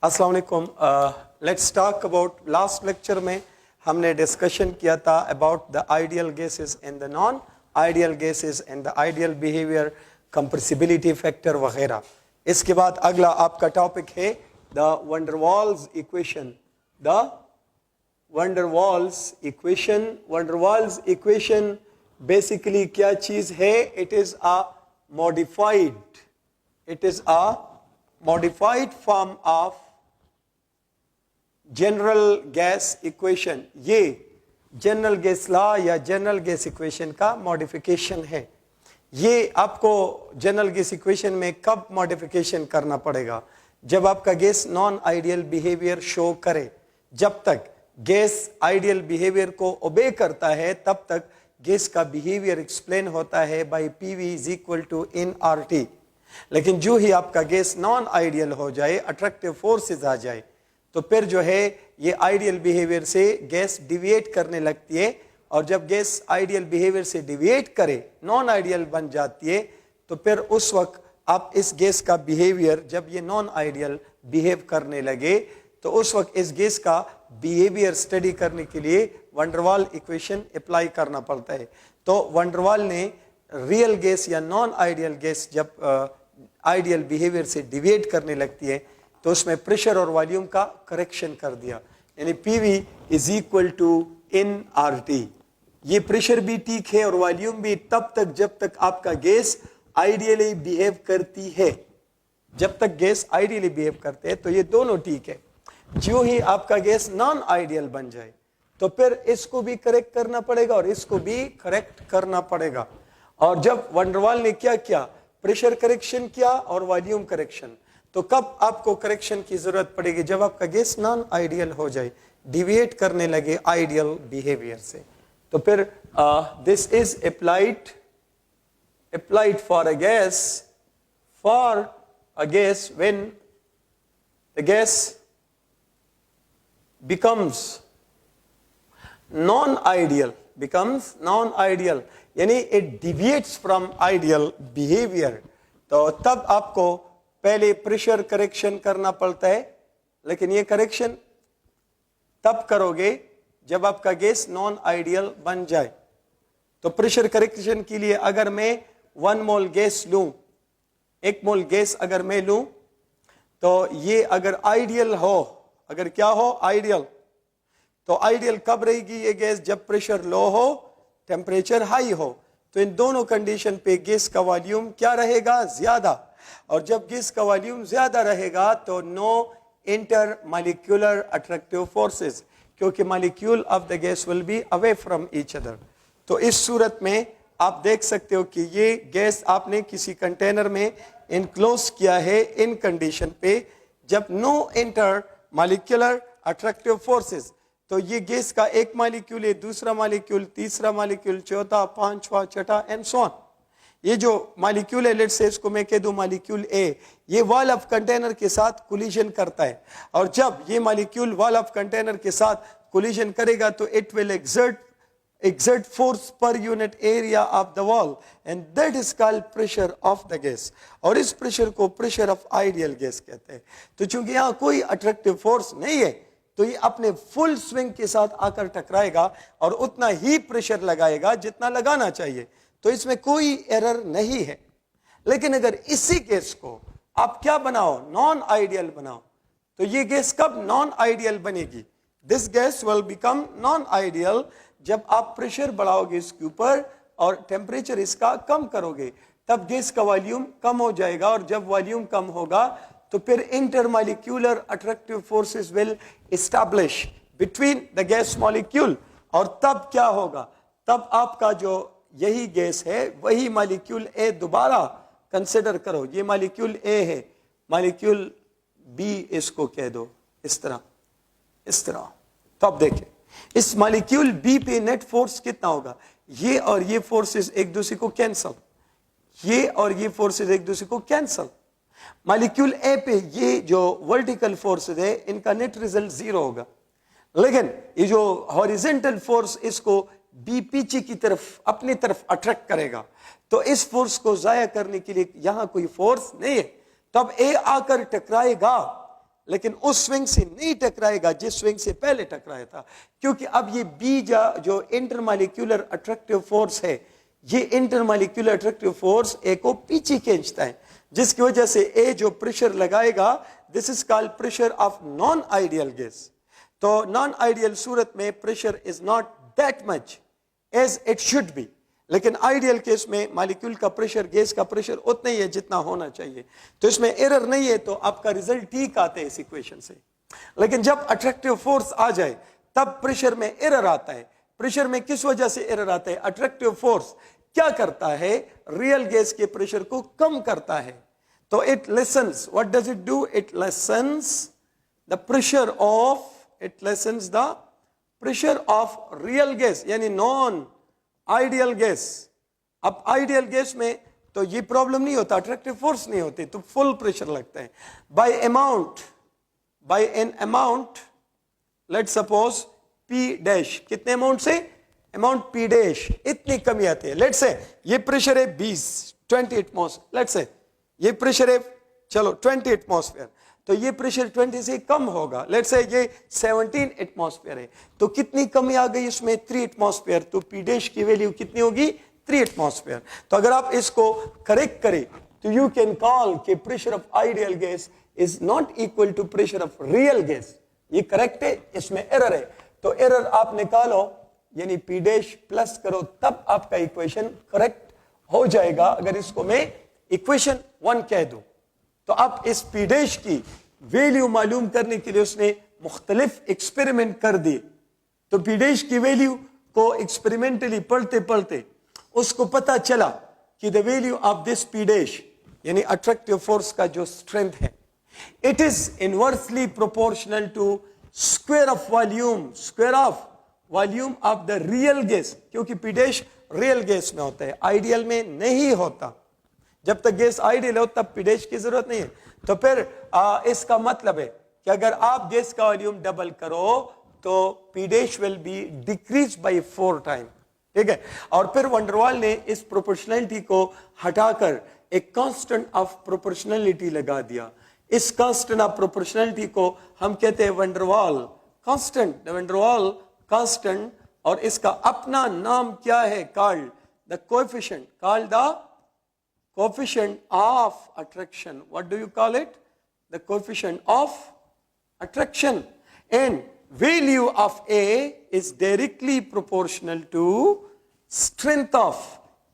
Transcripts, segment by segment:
अस्सलाम वालेकुम। Let's talk about, last lecture में हमने डिस्कशन किया था about the ideal gases and the non ideal gases and the ideal behaviour, compressibility factor वगैरह। इसके बाद अगला आपका टॉपिक है the van der Waals equation. The van der Waals equation, van der Waals equation basically क्या चीज है? It is a modified form of general gas equation. ये जनरल गैस लॉ या जनरल गैस इक्वेशन का मॉडिफिकेशन है। ये आपको जनरल गैस इक्वेशन में कब मॉडिफिकेशन करना पड़ेगा? जब आपका gas non ideal behaviour show करे। जब तक गैस आइडियल बिहेवियर को ओबे करता है तब तक गैस का बिहेवियर एक्सप्लेन होता है by PV is equal to n R T. लेकिन जो ही आपका गैस नॉन आइडियल हो जाए, अट्रैक्टिव फोर्सेस आ जाए, तो फिर जो है ये आइडियल बिहेवियर से गैस डिविएट करने लगती है। और जब गैस आइडियल बिहेवियर से डिविएट करे, नॉन आइडियल बन जाती है, तो फिर उस वक्त आप इस गैस का बिहेवियर, जब ये नॉन आइडियल बिहेव करने लगे, तो उस वक्त इस गैस का बिहेवियर स्टडी करने के लिए वंडरवाल इक्वेशन अप्लाई करना पड़ता है। तो वंडरवाल ने रियल गैस या नॉन आइडियल गैस जब आइडियल बिहेवियर से डिविएट करने लगती है, तो उसमें प्रेशर और वॉल्यूम का करेक्शन कर दिया, यानी PV is equal to n R T. ये प्रेशर भी ठीक है और वॉल्यूम भी तब तक जब तक आपका गैस आइडियली बिहेव करती है। जब तक गैस आइडियली बिहेव करते हैं तो ये दोनों ठीक है। जो ही आपका गैस नॉन आइडियल बन जाए, तो फिर इसको भी करेक्ट करना पड़ेगा और इसको भी करेक्ट करना पड़ेगा। और जब वंडरवाल ने क्या किया, प्रेशर करेक्शन किया और वॉल्यूम करेक्शन, तो कब आपको करेक्शन की जरूरत पड़ेगी? जब आपका गैस नॉन आइडियल हो जाए, डिविएट करने लगे आइडियल बिहेवियर से। तो फिर this is applied for a gas when the gas becomes non-ideal, यानी it deviates from ideal behavior। तो तब आपको पहले प्रेशर करेक्शन करना पड़ता है, लेकिन ये करेक्शन तब करोगे जब आपका गैस नॉन आइडियल बन जाए। तो प्रेशर करेक्शन के लिए अगर मैं 1 मोल गैस लूं, 1 मोल गैस अगर मैं लूं, तो ये अगर आइडियल हो, अगर क्या हो, आइडियल, तो आइडियल कब रहेगी ये गैस? जब प्रेशर लो हो, टेम्परेचर हाई हो। तो इन दोनों कंडीशन पे गैस का वॉल्यूम क्या रहेगा? ज्यादा। और जब गैस का वॉल्यूम ज्यादा रहेगा तो no inter molecular attractive forces, क्योंकि molecule of the gas will be away from each other. तो इस सूरत में आप देख सकते हो कि ये गैस आपने किसी कंटेनर में इनक्लोज किया है इन कंडीशन पे, जब no inter molecular attractive forces, तो ये गैस का एक मॉलिक्यूल है, दूसरा मॉलिक्यूल, तीसरा मॉलिक्यूल, चौथा, पांचवा, छठा एंड सो ऑन। ये जो मॉलिक्यूल है, लेट्स से इसको मैं कह दूं मॉलिक्यूल ए, ये वॉल ऑफ कंटेनर के साथ कोलिजन करता है। और जब ये मॉलिक्यूल वॉल ऑफ कंटेनर के साथ कोलिजन करेगा तो it will exert force per unit area of the wall, and that is called pressure of the gas। और इस प्रेशर को प्रेशर ऑफ आइडियल गैस कहते हैं। तो चूंकि यहाँ कोई अट्रैक्टिव फोर्स नहीं है, तो ये अपने फुल स्विंग के साथ आकर टकराएगा और उतना ही प्रेशर लगाएगा जितना लगाना चाहिए। तो इसमें कोई एरर नहीं है। लेकिन अगर इसी गैस को आप क्या बनाओ, नॉन आइडियल बनाओ, तो ये गैस कब नॉन आइडियल बनेगी? This gas will become non ideal जब आप प्रेशर बढ़ाओगे इसके ऊपर और टेम्परेचर इसका कम करोगे, तब गैस का वॉल्यूम कम हो जाएगा। और जब वॉल्यूम कम होगा तो फिर intermolecular attractive forces will establish between the gas molecule. और तब क्या होगा? तब आपका जो यही गैस है वही मॉलिक्यूल ए दोबारा कंसिडर करो, ये मॉलिक्यूल ए है, मॉलिक्यूल बी इसको कह दो, इस तरह। तो अब देखें इस मॉलिक्यूल बी पे नेट फोर्स कितना होगा? ये और ये फोर्सेस एक दूसरे को कैंसल, ये और ये फोर्सेस एक दूसरे को कैंसल। मॉलिक्यूल ए पे ये जो वर्टिकल फोर्सेस है इनका नेट रिजल्ट 0 होगा। लेकिन ये जो हॉरिजॉन्टल फोर्स इसको बी पीछे की तरफ अपनी तरफ अट्रैक्ट करेगा, तो इस फोर्स को जाया करने के लिए यहां कोई फोर्स नहीं है। तब ए आकर टकराएगा लेकिन उस स्विंग से नहीं टकराएगा जिस स्विंग से पहले टकराया था, क्योंकि अब ये बी जो इंटरमॉलिक्यूलर अट्रैक्टिव फोर्स है, ये इंटरमॉलिक्यूलर अट्रैक्टिव फोर्स ए को पीछे खींचता है, जिसकी वजह से ए जो प्रेशर लगाएगा, this is called pressure of non ideal gas. तो नॉन आइडियल सूरत में pressure is not that much as it should be, लेकिन आइडियल केस में मॉलिक्यूल का प्रेशर, गैस का प्रेशर उतना ही है जितना होना चाहिए, तो इसमें एरर नहीं है, तो आपका रिजल्ट ठीक आता है इस इक्वेशन से। लेकिन जब अट्रैक्टिव फोर्स आ जाए तब प्रेशर में एरर आता है। प्रेशर में किस वजह से एरर आता है? अट्रैक्टिव फोर्स क्या करता है? रियल गैस के प्रेशर को कम करता है। तो it lessons, what does it do? It lessons the pressure of, it lessons the pressure of real gas, यानी नॉन आइडियल गैस। अब आइडियल गैस में तो ये प्रॉब्लम नहीं होता, अट्रैक्टिव फोर्स नहीं होती, तो फुल प्रेशर लगता है। By n amount, let suppose P dash, कितने अमाउंट से? अमाउंट पी डैश, इतनी कमी आती है। लेट से ये प्रेशर है 20 एटमॉस्फेयर, लेट से ये प्रेशर है चलो 20 एटमॉस्फेयर, तो ये प्रेशर 20 से कम होगा। लेट से ये 17 एटमॉस्फेयर है, तो कितनी कमी आ गई इसमें? 3 एटमॉस्फेयर। तो पी डैश की वैल्यू कितनी होगी? 3 एटमॉस्फेयर। तो अगर आप इसको करेक्ट करें तो यू कैन कॉल कि pressure of ideal gas is not equal to pressure of real gas. ये करेक्ट है, इसमें एरर है, तो एरर आप निकालो, यानी पी डैश प्लस करो, तब आपका इक्वेशन करेक्ट हो जाएगा। अगर इसको मैं इक्वेशन 1 कह दूं, तो आप इस पी डैश की वैल्यू मालूम करने के लिए उसने मुख्तलिफ एक्सपेरिमेंट कर दिए। तो पी डैश की वैल्यू को एक्सपेरिमेंटली पढ़ते पढ़ते उसको पता चला कि the value of this P dash, यानी अट्रैक्टिव फोर्स का जो स्ट्रेंथ है, it is inversely proportional to square of volume of the real gas, क्योंकि पी डैश रियल गैस में होता है, आइडियल में नहीं होता। जब तक गैस आइडियल हो तब पी डैश की जरूरत नहीं है। तो फिर इसका मतलब है कि अगर आप गैस का वॉल्यूम डबल करो तो P dash will be decrease by 4 time, ठीक है। और फिर वंडरवाल ने इस प्रोपोर्शनलिटी को हटाकर एक कांस्टेंट ऑफ प्रोपोर्शनलिटी लगा दिया। इस कांस्टेंट ऑफ प्रोपोर्शनलिटी को हम कहते हैं वंडरवाल कांस्टेंट, वंडरवाल कांस्टेंट, और इसका अपना नाम क्या है? Called the coefficient, called the coefficient of attraction. What do you call it? The coefficient of attraction. And value of A is directly proportional to strength of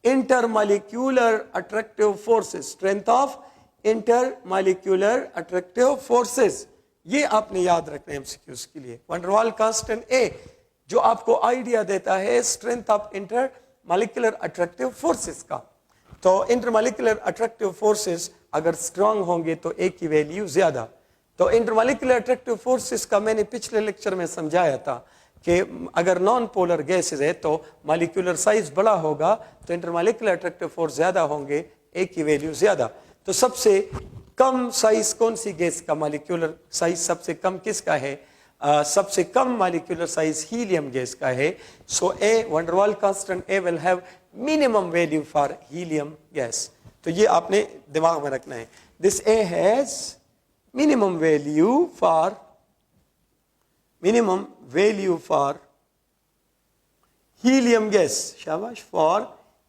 intermolecular attractive forces. Strength of intermolecular attractive forces. ये आपने याद रखना है MCQs के लिए। Van der Waals constant A जो आपको idea देता है strength of intermolecular attractive forces का। तो इंटरमॉलिक्यूलर अट्रैक्टिव फोर्सेस अगर स्ट्रांग होंगे तो ए की वैल्यू ज्यादा। तो इंटरमॉलिक्यूलर अट्रैक्टिव फोर्सेस का मैंने पिछले लेक्चर में समझाया था कि अगर नॉन पोलर गैसेस है तो मॉलिक्यूलर साइज बड़ा होगा, तो इंटरमॉलिक्यूलर अट्रैक्टिव फोर्स ज्यादा होंगे, ए की वैल्यू ज्यादा। तो सबसे कम साइज कौन सी गैस का? मॉलिक्यूलर साइज सबसे कम किसका है? सबसे कम मॉलिक्यूलर साइज हीलियम गैस का है। So a van der Waals constant a will have minimum value for helium gas. तो ये आपने दिमाग में रखना है। This a has minimum value for helium gas, शाबाश, for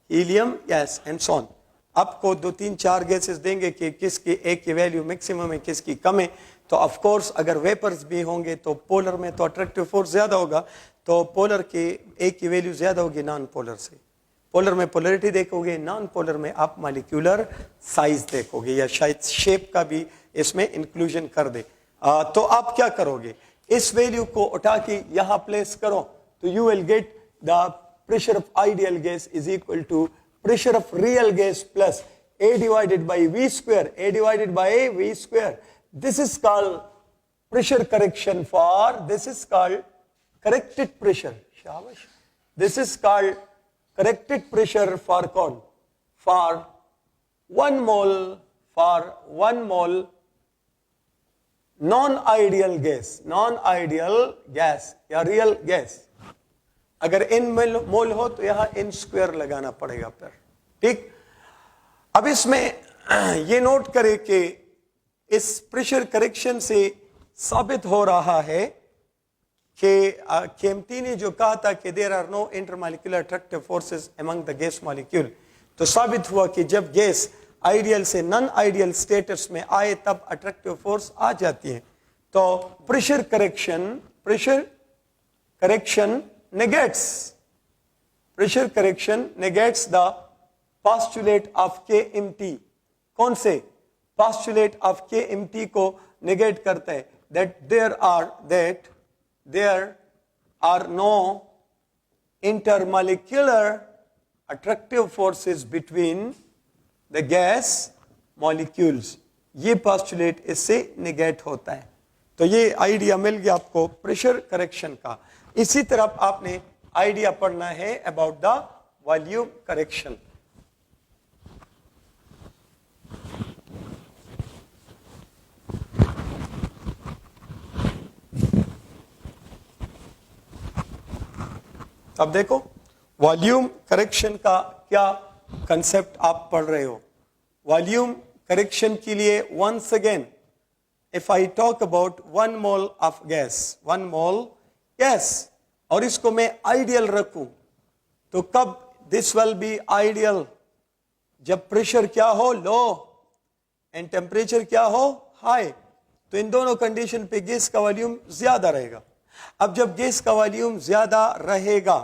helium gas and so on. आपको 2 3 4 गैसेस देंगे कि किसकी ए की वैल्यू मैक्सिमम है, किसकी कम है। तो ऑफ कोर्स अगर वेपर्स भी होंगे तो पोलर में तो अट्रैक्टिव फोर्स ज्यादा होगा, तो पोलर की ए की वैल्यू ज्यादा होगी नॉन पोलर से। पोलर में पोलरिटी देखोगे, नॉन पोलर में आप मॉलिक्यूलर साइज देखोगे, या शायद शेप का भी इसमें इंक्लूजन कर दे। तो आप क्या करोगे? इस वैल्यू को उठा के यहां प्लेस करो, तो you will get the pressure of ideal gas is equal to pressure of real gas plus A divided by V square, A divided by V square. This is called pressure correction this is called corrected pressure. Shabash. This is called corrected pressure for corn. For 1 mole non-ideal gas या real gas, अगर in मोल हो तो यहां in square लगाना पड़ेगा फिर, ठीक। अब इसमें ये नोट करें कि इस प्रेशर करेक्शन से साबित हो रहा है कि केम्प्टी ने जो कहा था कि there are no intermolecular attractive forces among the gas molecule, तो साबित हुआ कि जब गैस आइडियल से नॉन आइडियल स्टेटस में आए तब अट्रैक्टिव फोर्स आ जाती है। तो pressure correction negates the postulate of KMT। कौन से postulate of KMT को negate करते हैं? that there are no intermolecular attractive forces between the gas molecules। ये postulate इससे negate होता है। तो ये आइडिया मिल गया आपको प्रेशर करेक्शन का। इसी तरफ आपने आइडिया पढ़ना है अबाउट द वॉल्यूम करेक्शन। अब देखो वॉल्यूम करेक्शन का क्या कंसेप्ट आप पढ़ रहे हो। वॉल्यूम करेक्शन के लिए once again if I talk about 1 mole of gas, 1 mole gas, और इसको मैं आइडियल रखूं तो कब दिस विल बी आइडियल? जब प्रेशर क्या हो, लो, एंड टेम्परेचर क्या हो, हाई। तो इन दोनों कंडीशन पे गैस का वॉल्यूम ज्यादा रहेगा। अब जब गैस का वॉल्यूम ज्यादा रहेगा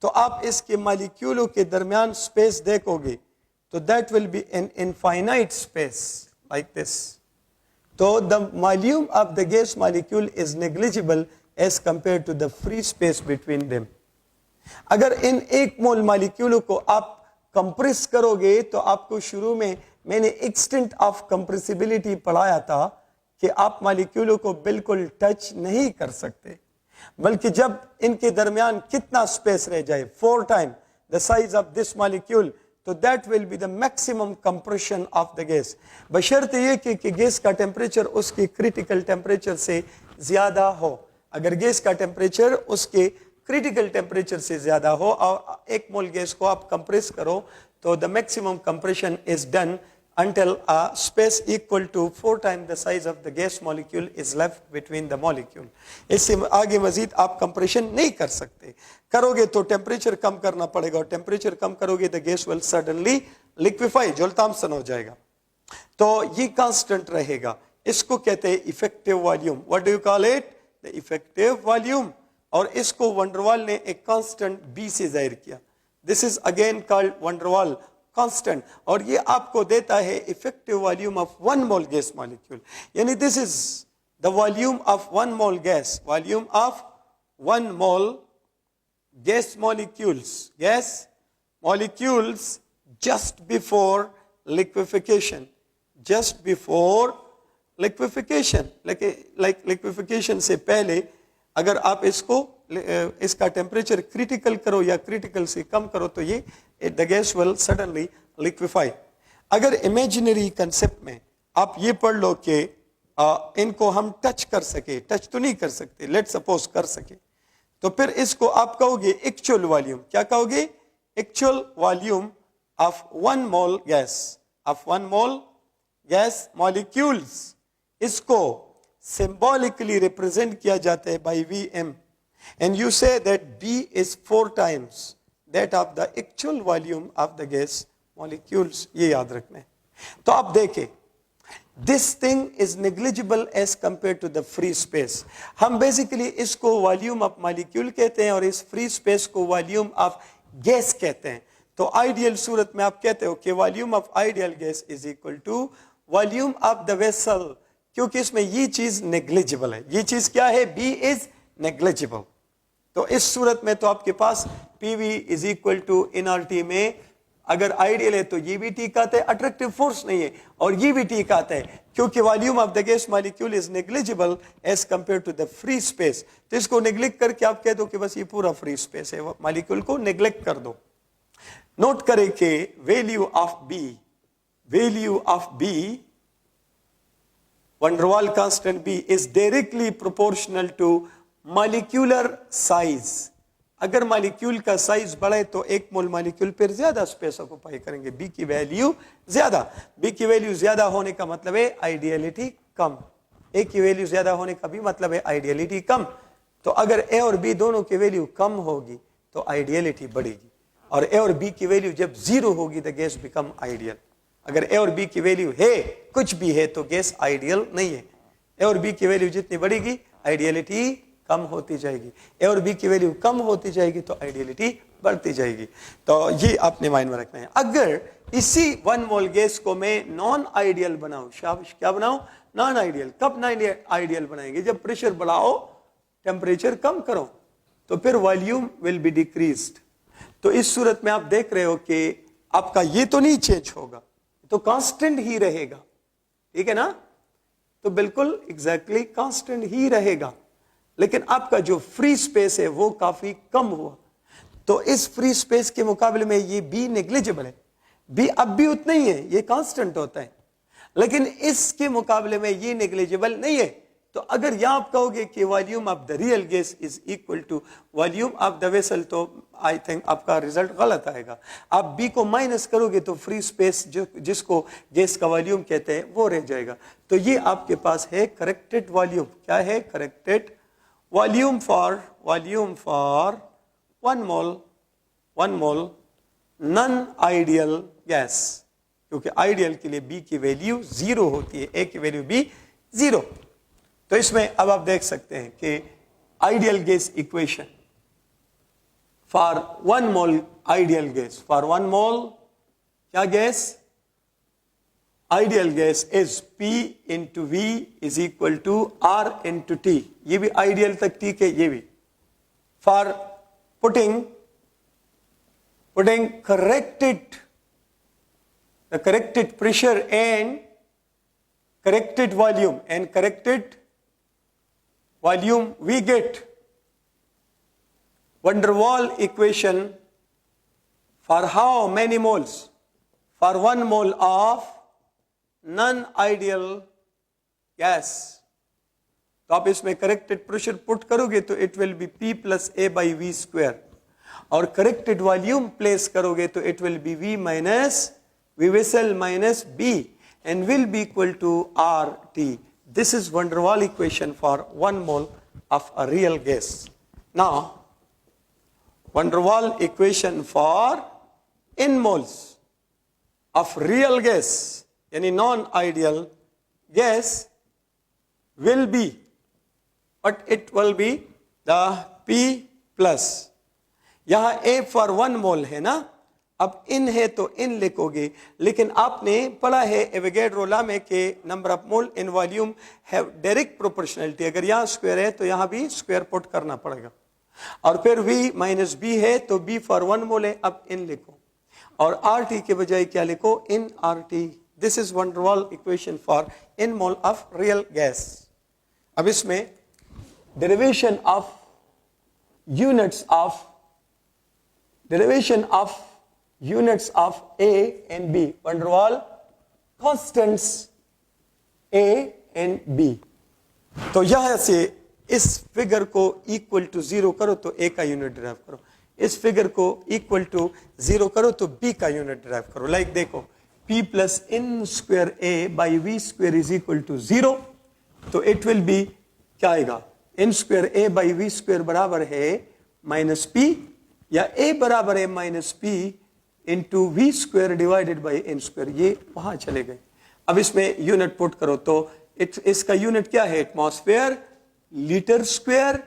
तो आप इसके मॉलिक्यूलों के दरमियान स्पेस देखोगे तो that will be an infinite space like this. तो the volume of the gas molecule is negligible as compare to the free space between them. अगर इन 1 मोल मॉलिक्यूलों को आप कंप्रेस करोगे तो आपको शुरू में मैंने एक्सटेंट ऑफ कंप्रेसिबिलिटी पढ़ाया था कि आप मॉलिक्यूलों को बिल्कुल टच नहीं कर सकते, बल्कि जब इनके दरमियान कितना स्पेस रह जाए, 4 time the size of this molecule, तो that will be the maximum compression of the gas. बशर्ते ये कि गैस का टेम्परेचर उसके क्रिटिकल टेम्परेचर से ज्यादा हो। अगर गैस का टेम्परेचर उसके क्रिटिकल टेम्परेचर से ज्यादा हो और 1 मोल गैस को आप कंप्रेस करो तो the maximum compression is done until a space equal to 4 times the size of the gas molecule is left between the molecule। इससे आगे मजीद आप कंप्रेशन नहीं कर सकते। करोगे तो टेम्परेचर कम करना पड़ेगा, और टेम्परेचर कम करोगे the gas will suddenly liquefy, जोल थॉमसन हो जाएगा। तो ये कांस्टेंट रहेगा, इसको कहते हैं effective volume. What do you call it? The effective volume. और इसको वंडरवाल ने एक कांस्टेंट बी से जाहिर किया। This is again called van der Waals constant, और ये आपको देता है effective volume of 1 mole gas molecule. यानी this is the volume of 1 mole gas, volume of 1 mole gas molecules just before liquefaction, just before liquefaction. Like liquefaction से पहले अगर आप इसका टेम्परेचर क्रिटिकल करो या क्रिटिकल से कम करो तो ये the gas will suddenly liquefy. अगर इमेजिनरी कंसेप्ट में आप ये पढ़ लो कि इनको हम टच कर सके, टच तो नहीं कर सकते, लेट सपोज कर सके, तो फिर इसको आप कहोगे एक्चुअल वॉल्यूम। क्या कहोगे? Actual volume of 1 mole gas, of 1 mole gas molecules. इसको symbolically represent किया जाता है by Vm, and you say that B is 4 times that of the actual volume of the gas molecules। ये याद रखना है। तो आप देखें this thing is negligible as compared to the free space। हम basically इसको volume of molecule कहते हैं और इस free space को volume of gas कहते हैं। तो ideal सूरत में आप कहते हो कि volume of ideal gas is equal to volume of the vessel, क्योंकि इसमें ये चीज नेग्लिजिबल है। ये चीज क्या है? B is negligible. तो इस सूरत में तो आपके पास PV इज इक्वल टू इनर्टी में अगर आइडियल है तो ये भी ठीक आता है, अट्रैक्टिव फोर्स नहीं है, और ये भी ठीक आता है क्योंकि volume of the gas molecule is negligible as compare to the free space. तो इसको नेग्लेक्ट करके आप कह दो कि बस ये पूरा फ्री स्पेस है, मॉलिक्यूल को नेग्लेक्ट कर दो। नोट करें कि value of B Van der Waals constant B is directly proportional to molecular size। अगर मॉलिक्यूल का साइज बढ़े तो 1 मोल मॉलिक्यूल पर ज्यादा स्पेस ऑक्युपाई करेंगे। बी की वैल्यू ज्यादा, बी की वैल्यू ज्यादा होने का मतलब है आइडियलिटी कम। ए की वैल्यू ज्यादा होने का भी मतलब है आइडियलिटी कम। तो अगर ए और बी दोनों की वैल्यू कम होगी तो आइडियलिटी बढ़ेगी, और ए और बी की वैल्यू जब जीरो होगी द गैस बिकम आइडियल। अगर ए और बी की वैल्यू है, कुछ भी है, तो गैस आइडियल नहीं है। ए और बी की वैल्यू जितनी बढ़ेगी आइडियलिटी कम होती जाएगी, ए और बी की वैल्यू कम होती जाएगी तो आइडियलिटी बढ़ती जाएगी। तो ये आपने माइंड में रखना है। अगर इसी 1 मोल गैस को मैं नॉन आइडियल बनाऊं, शाबाश, क्या बनाऊं? Non ideal. कब नॉन आइडियल बनाएंगे? जब प्रेशर बढ़ाओ, टेम्परेचर कम करो, तो फिर वॉल्यूम विल बी डिक्रीज्ड। तो इस सूरत में आप देख रहे हो कि आपका ये तो नहीं चेंज होगा, तो कांस्टेंट ही रहेगा, ठीक है ना? तो बिल्कुल एग्जैक्टली कांस्टेंट ही रहेगा, लेकिन आपका जो फ्री स्पेस है वो काफी कम हुआ। तो इस फ्री स्पेस के मुकाबले में ये बी नेग्लिजिबल है, बी अब भी उतना ही है, ये कांस्टेंट होता है, लेकिन इसके मुकाबले में ये नेग्लिजिबल नहीं है। तो अगर यहां आप कहोगे कि volume of the real gas is equal to volume of the vessel, तो आई थिंक आपका रिजल्ट गलत आएगा। आप बी को माइनस करोगे तो फ्री स्पेस जिसको गैस का वॉल्यूम कहते हैं वो रह जाएगा। तो ये आपके पास है करेक्टेड वॉल्यूम। क्या है? Corrected volume for 1 mole non ideal gas, क्योंकि आइडियल के लिए बी की वैल्यू जीरो होती है, ए की वैल्यू भी जीरो। तो इसमें अब आप देख सकते हैं कि ideal gas equation for 1 mole ideal gas, for 1 mole क्या gas? Ideal gas is P into V is equal to R into T। ये भी आइडियल तक ठीक है, ये भी। For putting corrected pressure and corrected volume, we get van der Waal equation for how many moles? For 1 mole of non-ideal gas. तो आप इसमें करेक्टेड प्रेशर पुट करोगे तो it will B P plus A by V square, और corrected volume place करोगे तो it will B V minus V vessel minus B and will be equal to RT. This is van der Waal equation for 1 mole of a real gas. Now, van der Waal equation for n moles of real gas, yani non-ideal gas, will be, but it will be the P plus. यहाँ A for 1 mole है ना, अब इन है तो इन लिखोगे, लेकिन आपने पढ़ा है एवोगैड्रो लॉ में कि number of mole in volume have direct proportionality. अगर यहाँ स्क्वायर है तो यहाँ भी स्क्वायर पुट करना पड़ेगा, और फिर V माइनस बी है तो B फॉर 1 मोल है, अब इन लिखो, और RT के बजाय क्या लिखो? इन RT। This is van der Waal equation for in mole of real gas. अब इसमें derivation of units of A and B, van der Waal constants A and B। तो यहां से इस फिगर को इक्वल टू 0 करो तो A का यूनिट डिराइव करो, इस फिगर को इक्वल टू 0 करो तो B का यूनिट डिराइव करो। लाइक देखो, P plus n square A by V square is equal to 0, तो इट विल बी क्या आएगा? N square A by V square बराबर है माइनस P, या A बराबर है minus P into V square divided by n square. ये वहां चले गए। अब इसमें यूनिट पुट करो तो इसका यूनिट क्या है? एटमॉस्फेयर लीटर स्क्वायर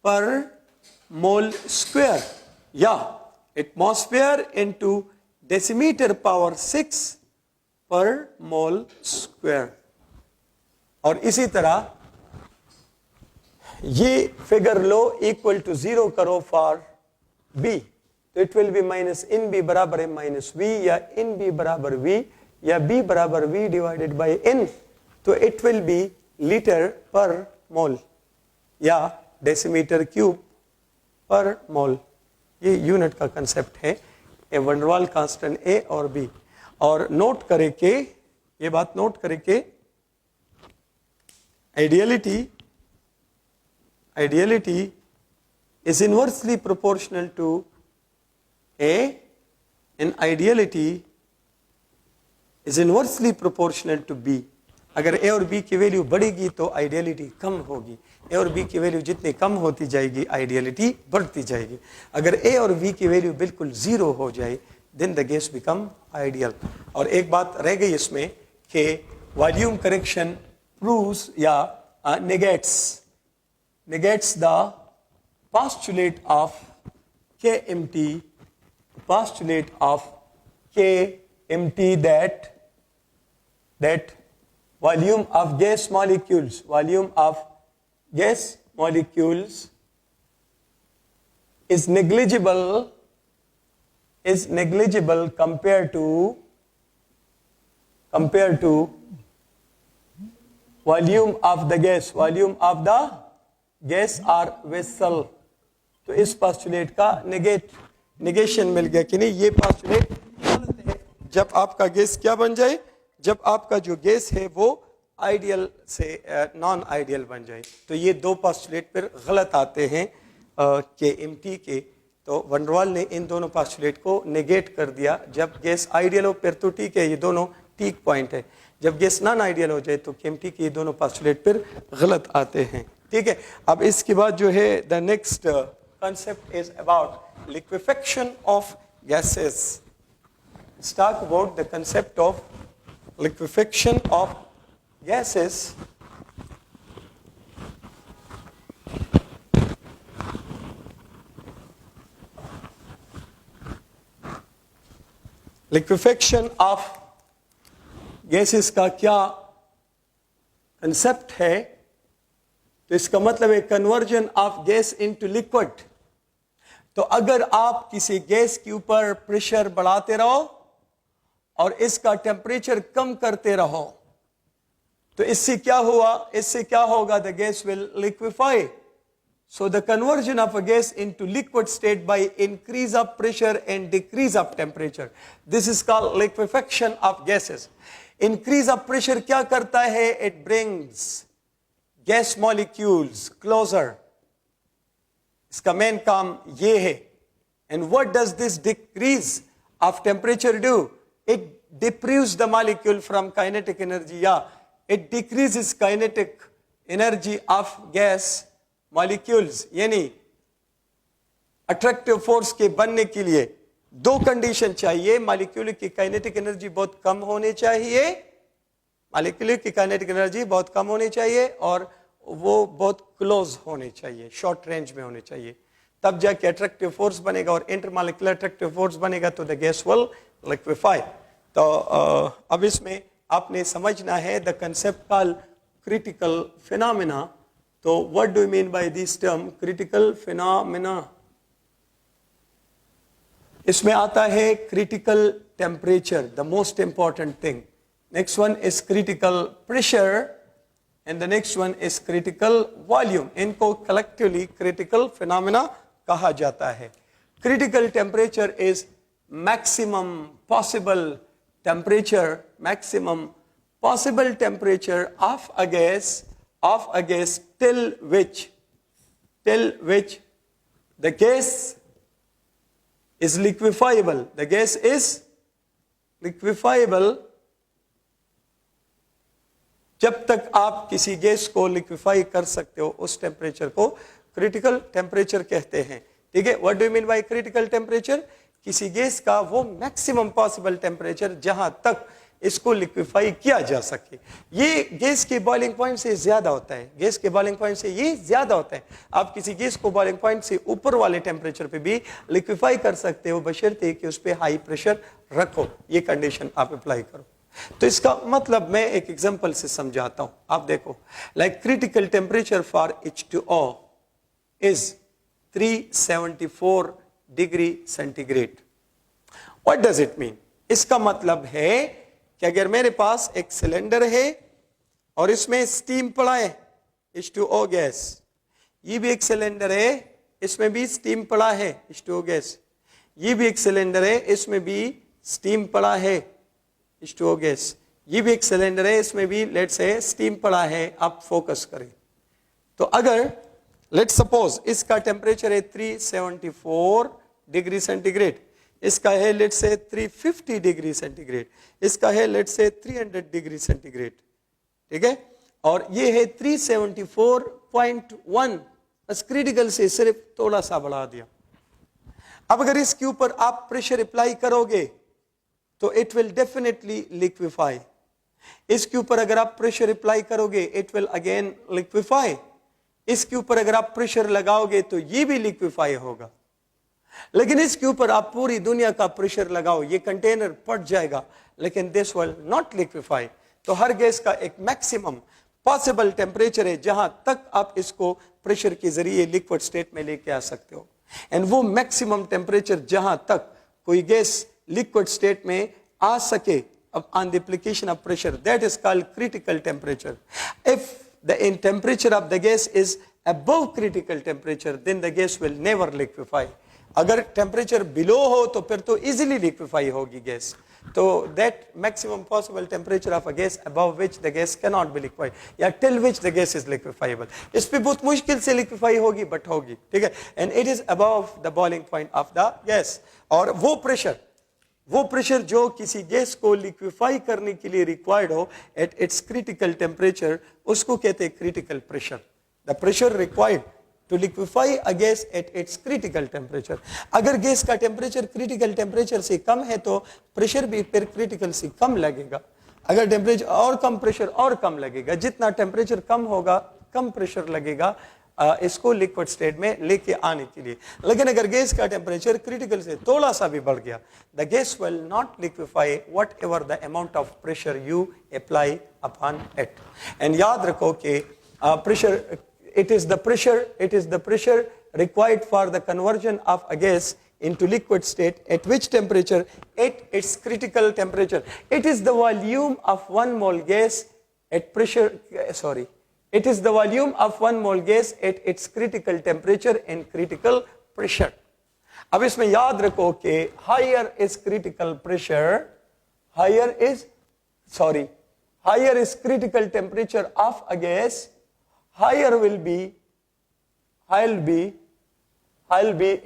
पर मोल स्क्वायर, या एटमॉस्फेयर इंटू डेसीमीटर पावर 6 पर मोल स्क्वायर। और इसी तरह ये फिगर लो, इक्वल टू 0 करो फॉर B, तो it will be minus n b बराबर है माइनस V, या इन बी बराबर V, या B बराबर V डिवाइडेड बाई N, तो it will be litre per mole या डेसीमीटर क्यूब पर मोल। ये यूनिट का कंसेप्ट है, ए van der Waal constant A और B। और नोट करें कि ये बात नोट करें कि ideality is inversely proportional to A, and ideality is inversely proportional to B. अगर ए और बी की वैल्यू बढ़ेगी तो आइडियलिटी कम होगी, ए और बी की वैल्यू जितनी कम होती जाएगी आइडियलिटी बढ़ती जाएगी। अगर ए और बी की वैल्यू बिल्कुल जीरो हो जाए then the gas become ideal. और एक बात रह गई इसमें कि वॉल्यूम करेक्शन प्रूव्स या negates the postulate of KMT, postulate of KMT that volume of gas molecules is negligible compared to volume of the gas or vessel। तो इस postulate का negation मिल गया कि नहीं, ये postulate गलत है। जब आपका गैस क्या बन जाए, जब आपका जो गैस है वो आइडियल से नॉन आइडियल बन जाए। तो ये दो postulate फिर गलत आते हैं KMT के। तो वैन डर वाल ने इन दोनों postulate को नेगेट कर दिया। जब गैस आइडियल हो फिर तो ठीक है, ये दोनों ठीक पॉइंट है। जब गैस नॉन आइडियल हो जाए तो KMT के ये दोनों postulate फिर गलत आते हैं। ठीक है, अब इसके बाद जो है the next concept is about liquefaction of gases. Let's talk about the concept of liquefaction of gases. Liquefaction of gases का क्या concept है? तो इसका मतलब है conversion of gas into liquid. तो अगर आप किसी गैस के ऊपर प्रेशर बढ़ाते रहो और इसका टेम्परेचर कम करते रहो तो इससे क्या होगा, the gas will liquefy. So the conversion of a gas into liquid state by increase of pressure and decrease of temperature, this is called liquefaction of gases. Increase of pressure क्या करता है? It brings gas molecules closer, इसका main काम ये है। And what does this decrease of temperature do? It deprives the molecule from kinetic energy, या it decreases kinetic energy of gas molecules. यानी attractive force के बनने के लिए दो कंडीशन चाहिए, मॉलिक्यूल की काइनेटिक एनर्जी बहुत कम होनी चाहिए, मॉलिक्यूल की काइनेटिक एनर्जी बहुत कम होनी चाहिए और वो बहुत क्लोज होने चाहिए, शॉर्ट रेंज में होने चाहिए, तब जाके अट्रैक्टिव फोर्स बनेगा और इंटरमॉलिक्यूलर अट्रैक्टिव फोर्स बनेगा तो द गैस विल लिक्विफाई। तो अब इसमें आपने समझना है the concept called critical phenomena. तो what do you mean by this term critical phenomena? इसमें आता है critical temperature, the most important thing. Next one is critical pressure and the next one is critical volume. इनको collectively critical phenomena कहा जाता है। Critical temperature is maximum possible temperature of a gas till which the gas is liquefiable. The gas is liquefiable जब तक आप किसी gas को liquefy कर सकते हो उस टेम्परेचर को क्रिटिकल टेम्परेचर कहते हैं। ठीक है, what do you mean bye critical temperature? किसी गैस का वो मैक्सिमम पॉसिबल टेम्परेचर जहां तक इसको लिक्विफाई किया जा सके। ये गैस के बॉइलिंग पॉइंट से ज्यादा होता है, गैस के बॉइलिंग पॉइंट से ये ज्यादा होता है। आप किसी गैस को बॉइलिंग पॉइंट से ऊपर वाले टेम्परेचर पे भी लिक्विफाई कर सकते हो बशर्ते कि उस पर हाई प्रेशर रखो, ये कंडीशन आप अप्लाई करो। तो इसका मतलब मैं एक एग्जांपल से समझाता हूं, आप देखो। Like critical temperature for H2O is 374 degree centigrade. What does it mean? इसका मतलब है कि अगर मेरे पास एक सिलेंडर है और इसमें स्टीम पड़ा है, H2O गैस, ये भी एक सिलेंडर है, इसमें भी स्टीम पड़ा है, H2O गैस, ये भी एक सिलेंडर है, इसमें भी स्टीम पड़ा है, H2O गैस, ये भी एक सिलेंडर है, इसमें भी लेट्स से स्टीम पड़ा है। आप फोकस करें तो अगर लेट्स सपोज इसका टेम्परेचर है 374 डिग्री सेंटीग्रेड, इसका है लेट्स से 350 डिग्री सेंटीग्रेड, इसका है लेट्स से 300 डिग्री सेंटीग्रेड। ठीक है, और ये है 374.1, बस क्रिटिकल से सिर्फ थोड़ा सा बढ़ा दिया। अब अगर इसके ऊपर आप प्रेशर अप्लाई करोगे तो इट विल डेफिनेटली लिक्विफाई। इसके ऊपर अगर आप प्रेशर अप्लाई करोगे इट विल अगेन लिक्विफाई। इसके ऊपर अगर आप प्रेशर लगाओगे तो ये भी लिक्विफाई होगा। लेकिन इसके ऊपर आप पूरी दुनिया का प्रेशर लगाओ, ये कंटेनर फट जाएगा, लेकिन दिस विल नॉट लिक्विफाई। तो हर गैस का एक मैक्सिमम पॉसिबल टेम्परेचर है जहां तक आप इसको प्रेशर के जरिए लिक्विड स्टेट में लेके आ सकते हो। एंड वो मैक्सिमम टेम्परेचर जहां तक कोई गैस लिक्विड स्टेट में आ सके on the application of pressure, that is called critical temperature. If the temperature of the gas is above critical temperature, then the gas will never liquefy. अगर temperature below हो तो फिर तो easily liquefy होगी gas. तो that maximum possible temperature of a gas above which the gas can not be liquefied, या till which the gas is liquefiable. इस पे बहुत मुश्किल से लिक्विफाई होगी, बट होगी, ठीक है। And it is above the boiling point of the gas. और वो प्रेशर जो किसी गैस को लिक्विफाई करने के लिए रिक्वायर्ड हो एट इट्स क्रिटिकल टेम्परेचर, उसको कहते हैं critical pressure. The pressure required to liquefy a gas at its critical temperature. अगर गैस का टेम्परेचर क्रिटिकल टेम्परेचर से कम है तो प्रेशर भी फिर क्रिटिकल से कम लगेगा। अगर टेम्परेचर और कम, प्रेशर और कम लगेगा। जितना टेम्परेचर कम होगा कम प्रेशर लगेगा इसको लिक्विड स्टेट में लेके आने के लिए। लेकिन अगर गैस का टेम्परेचर क्रिटिकल से थोड़ा सा भी बढ़ गया, the gas will not liquefy what ever the amount of pressure you apply upon it. And याद रखो कि pressure, it is the pressure required for the conversion of a gas into liquid state at which temperature? At its critical temperature. It is the volume of 1 mole gas at pressure, it is the volume of 1 mole gas at its critical temperature and critical pressure. अब इसमें याद रखो कि higher is critical pressure, higher is critical temperature of a gas, higher will be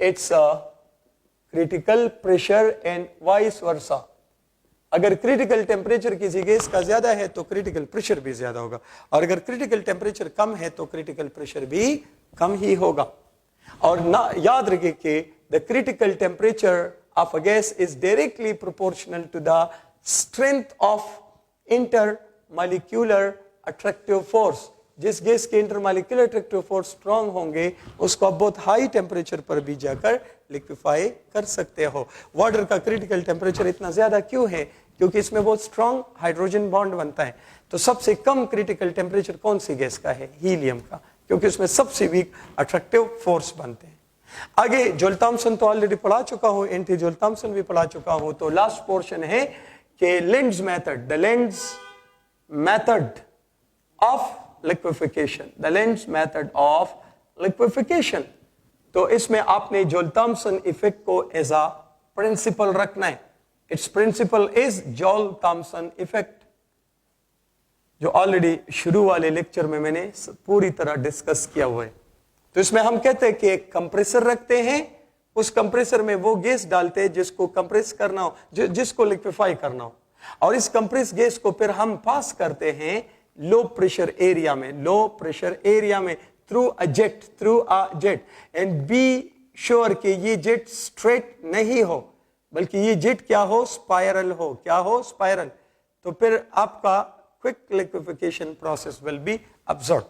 its critical pressure and vice versa. अगर critical temperature किसी gas का ज्यादा है तो क्रिटिकल प्रेशर भी ज्यादा होगा, और अगर क्रिटिकल टेम्परेचर कम है तो क्रिटिकल प्रेशर भी कम ही होगा। और ना याद रखिए कि the critical temperature of a gas is directly proportional to the strength of intermolecular attractive force. जिस गैस के इंटरमॉलिक्यूलर अट्रैक्टिव फोर्स स्ट्रांग होंगे उसको आप बहुत हाई टेम्परेचर पर भी जाकर लिक्विफाई कर सकते हो। वाटर का क्रिटिकल टेम्परेचर इतना ज्यादा क्यों है? क्योंकि इसमें बहुत स्ट्रांग हाइड्रोजन बॉन्ड बनता है। तो सबसे कम क्रिटिकल टेम्परेचर कौन सी गैस का है? हीलियम का, क्योंकि उसमें सबसे वीक अट्रैक्टिव फोर्स बनते हैं। आगे जूल थॉम्सन तो ऑलरेडी पढ़ा चुका हूं, एंटी जूल थॉम्सन भी पढ़ा चुका हूं। तो लास्ट पोर्शन है कि Lenz method, the Lenz method of liquefaction, the Lenz method of liquefaction। तो इसमें आपने जूल थॉम्सन इफेक्ट को एज अ प्रिंसिपल रखना है। It's principle is Joule Thomson effect, जो ऑलरेडी शुरू वाले लेक्चर में मैंने पूरी तरह डिस्कस किया हुआ है। तो इसमें हम कहते हैं कि एक कंप्रेसर रखते हैं, उस कंप्रेसर में वो गैस डालते हैं जिसको कंप्रेस करना हो, जिसको लिक्विफाई करना हो, और इस कंप्रेस गैस को फिर हम पास करते हैं लो प्रेशर एरिया में through a jet and be sure कि ये जेट स्ट्रेट नहीं हो, बल्कि ये जेट क्या हो? स्पाइरल हो। क्या हो? स्पाइरल। तो फिर आपका quick liquefaction process will be observe,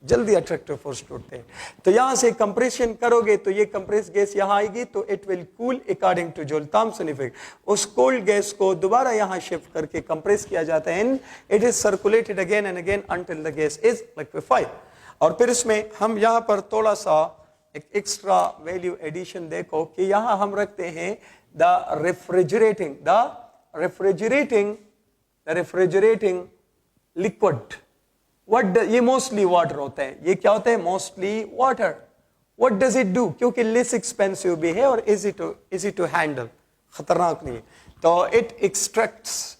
जल्दी अट्रैक्टिव फोर्स टूटते हैं। तो यहां से कंप्रेशन करोगे तो ये कंप्रेस गैस यहां आएगी, तो it will cool according two joule Thomson effect. उस कोल्ड गैस को दोबारा यहां शिफ्ट करके कंप्रेस किया जाता है and it is circulated again and again until the gas is liquefied. और फिर इसमें हम यहां पर थोड़ा सा एक एक्स्ट्रा वैल्यू एडिशन देखो कि यहां हम रखते हैं द रेफ्रिजरेटिंग लिक्विड। ये मोस्टली वाटर होता है। ये क्या होता है? Mostly water. What does it do? क्योंकि लेस एक्सपेंसिव भी है और इजी टू हैंडल, खतरनाक नहीं है। तो it extracts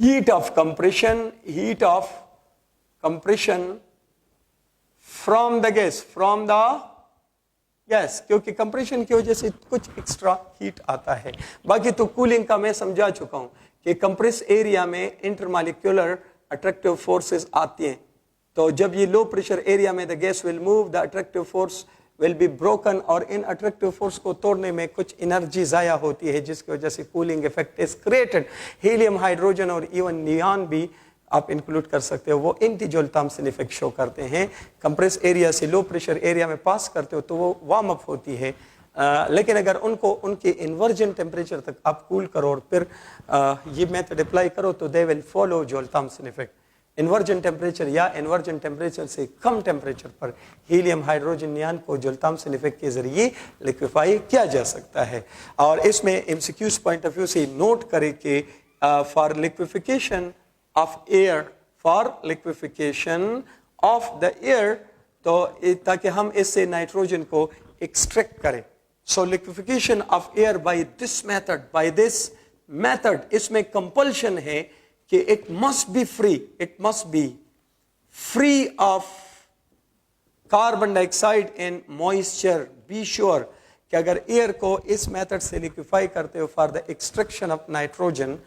heat of compression from the gas, क्योंकि कंप्रेशन की वजह से कुछ एक्स्ट्रा हीट आता है। बाकी तो कूलिंग का मैं समझा चुका हूं कि कंप्रेस एरिया में इंटरमॉलिक्यूलर अट्रैक्टिव फोर्सेस आती हैं, तो जब ये लो प्रेशर एरिया में the gas will move, the attractive force will be broken, और इन अट्रैक्टिव फोर्स को तोड़ने में कुछ एनर्जी ज़ाया होती है, जिसकी वजह से cooling effect is created. Helium, hydrogen और इवन नियॉन भी आप इंक्लूड कर सकते हो, वो anti joule Thomson effect show करते हैं। कंप्रेस एरिया से लो प्रेशर एरिया में पास करते हो तो वो वार्म अप होती है, लेकिन अगर उनको उनके इन्वर्जन टेम्परेचर तक आप कूल करो और फिर ये मेथड अप्लाई करो तो they will follow Joule Thomson effect. Inversion temperature या इन्वर्जन टेम्परेचर से कम टेम्परेचर पर हीलियम, हाइड्रोजन, नियॉन को जूल थॉम्सन इफेक्ट के जरिए लिक्विफाई किया जा सकता है। और इसमें एमसीक्यूज पॉइंट ऑफ व्यू से नोट करें कि for liquefaction of air, for liquefaction of the air, तो ताकि हम इससे नाइट्रोजन को एक्सट्रैक्ट करें। So liquefaction of air by this method, इसमें कंपल्शन है कि it must be free of carbon dioxide and moisture. Be sure कि अगर एयर को इस मेथड से लिक्विफाई करते हो for the extraction of nitrogen,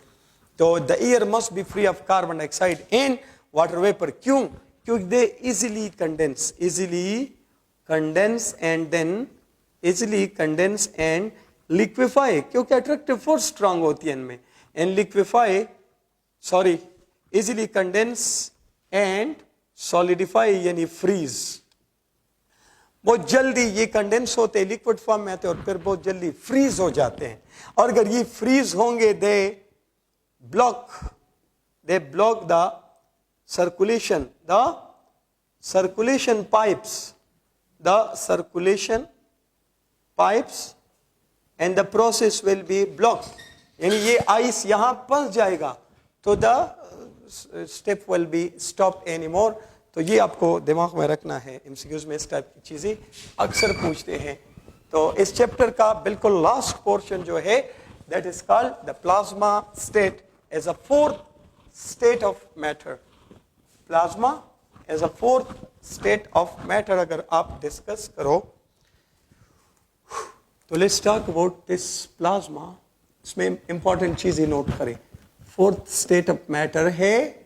तो the air must be free of carbon dioxide and water vapour. क्यों? क्योंकि they easily condense and liquefy, क्योंकि अट्रैक्टिव फोर्स स्ट्रांग होती है इनमें, and liquefy easily condense and solidify यानी फ्रीज। बहुत जल्दी ये कंडेंस होते हैं, लिक्विड फॉर्म में आते हैं और फिर बहुत जल्दी फ्रीज हो जाते हैं। और अगर ये फ्रीज होंगे दे block the circulation pipes and the process will be blocked, यानी ये आइस यहां फंस जाएगा तो the step will be stop any more. तो ये आपको दिमाग में रखना है, एमसीक्यूज में इस टाइप की चीजें अक्सर पूछते हैं। तो इस चैप्टर का बिल्कुल लास्ट पोर्शन जो है that is called the plasma state as a fourth state of matter. Plasma as a fourth state of matter अगर आप डिस्कस करो तो let's talk about this plasma. इसमें इंपॉर्टेंट चीजें नोट करें। फोर्थ स्टेट ऑफ मैटर है,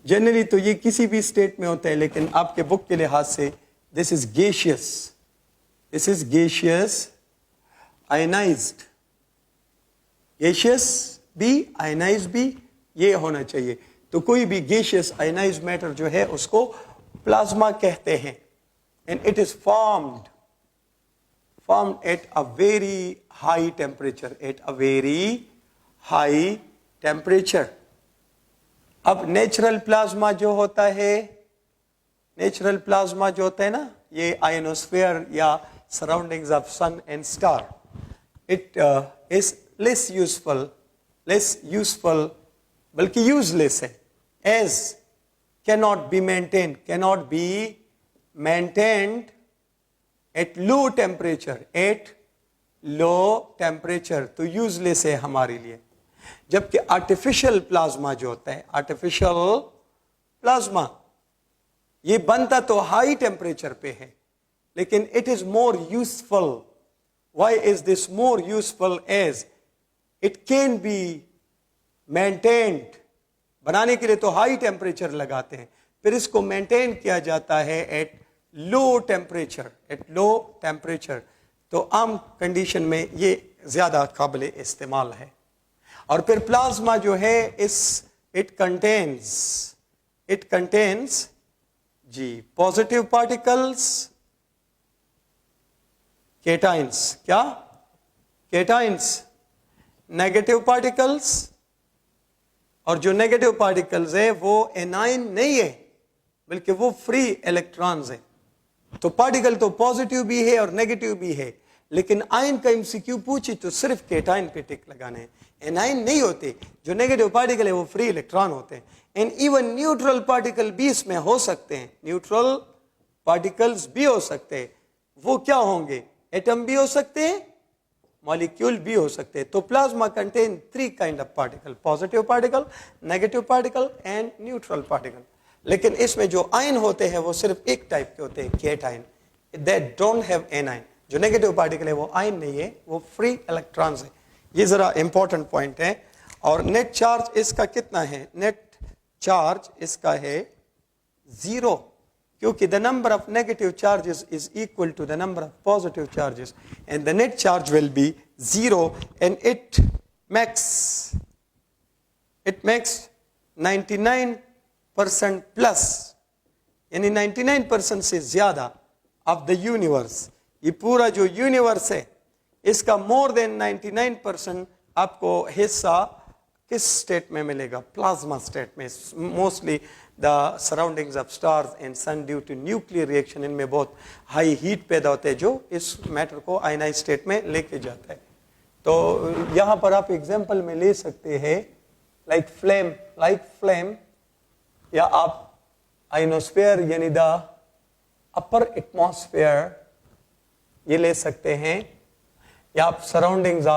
generally तो ये किसी भी स्टेट में होता है, लेकिन आपके बुक के लिहाज से this is gaseous ionized, gaseous भी आयनाइज भी ये होना चाहिए। तो कोई भी गैसियस आयनाइज मैटर जो है उसको प्लाज्मा कहते हैं, and it is formed at a very high temperature. अब नेचुरल प्लाज्मा जो होता है ना, ये आयनोस्फीयर या surroundings of sun and star, it is less useful बल्कि यूजलेस है, as cannot be maintained at low temperature, तो यूजलेस है हमारे लिए। जबकि आर्टिफिशियल प्लाज्मा जो होता है, आर्टिफिशियल प्लाज्मा ये बनता तो हाई टेम्परेचर पे है, लेकिन it is more useful. Why is this more useful? As it can be maintained, बनाने के लिए तो हाई टेम्परेचर लगाते हैं, फिर इसको मेंटेन किया जाता है एट लो टेम्परेचर। तो आम कंडीशन में ये ज्यादा काबिल इस्तेमाल है। और फिर प्लाज्मा जो है इट कंटेन्स जी पॉजिटिव पार्टिकल्स, केटाइंस, क्या केटाइंस, नेगेटिव पार्टिकल्स, और जो नेगेटिव पार्टिकल्स है वो एनाइन नहीं है बल्कि वो फ्री इलेक्ट्रॉन्स है। तो पार्टिकल तो पॉजिटिव भी है और नेगेटिव भी है, लेकिन आयन का एमसीक्यू पूछी तो सिर्फ केटाइन पे टिक लगाने हैं, एनाइन नहीं होते। जो नेगेटिव पार्टिकल है वो फ्री इलेक्ट्रॉन होते हैं। एंड इवन न्यूट्रल पार्टिकल भी इसमें हो सकते हैं, न्यूट्रल पार्टिकल्स भी हो सकते हैं। वो क्या होंगे? एटम भी हो सकते हैं, मॉलिक्यूल भी हो सकते हैं। तो plasma contain 3 kind of particle, positive particle, negative particle and neutral particle. लेकिन इसमें जो आयन होते हैं वो सिर्फ एक टाइप के होते हैं, cation, that don't have A9. जो नेगेटिव पार्टिकल है वो आयन नहीं है, वो फ्री इलेक्ट्रॉन्स है। ये जरा इंपॉर्टेंट पॉइंट है। और नेट चार्ज इसका कितना है? नेट चार्ज इसका है 0, क्योंकि the number of negative charges is equal to the number of positive charges and the net charge will be 0 and it makes 99% plus, यानी 99% से ज्यादा ऑफ द यूनिवर्स, ये पूरा जो यूनिवर्स है इसका मोर देन 99% आपको हिस्सा किस स्टेट में मिलेगा? प्लाज्मा स्टेट में। Mostly the surroundings of stars and sun due to nuclear reaction, इनमें बहुत हाई हीट पैदा होते हैं जो इस मैटर को आयनाइज स्टेट में लेके जाता है। तो यहां पर आप एग्जांपल में ले सकते हैं लाइक फ्लेम, या आप आइनोस्फेयर यानी द अपर एटमॉस्फेयर ये ले सकते हैं, या आप surroundings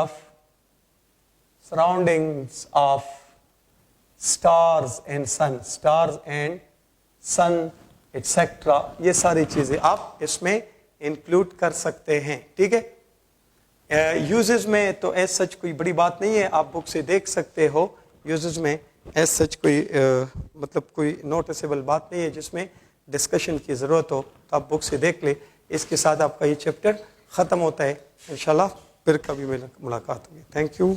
of stars and sun etcetera, ये सारी चीजें आप इसमें इंक्लूड कर सकते हैं। ठीक है, यूजेस में तो एज सच कोई बड़ी बात नहीं है, आप बुक से देख सकते हो। यूजेस में एज सच कोई मतलब कोई नोटिसेबल बात नहीं है जिसमें डिस्कशन की ज़रूरत हो, तो आप बुक से देख ले। इसके साथ आपका ये चैप्टर ख़त्म होता है। इंशाल्लाह फिर कभी मुलाकात होगी। Thank you.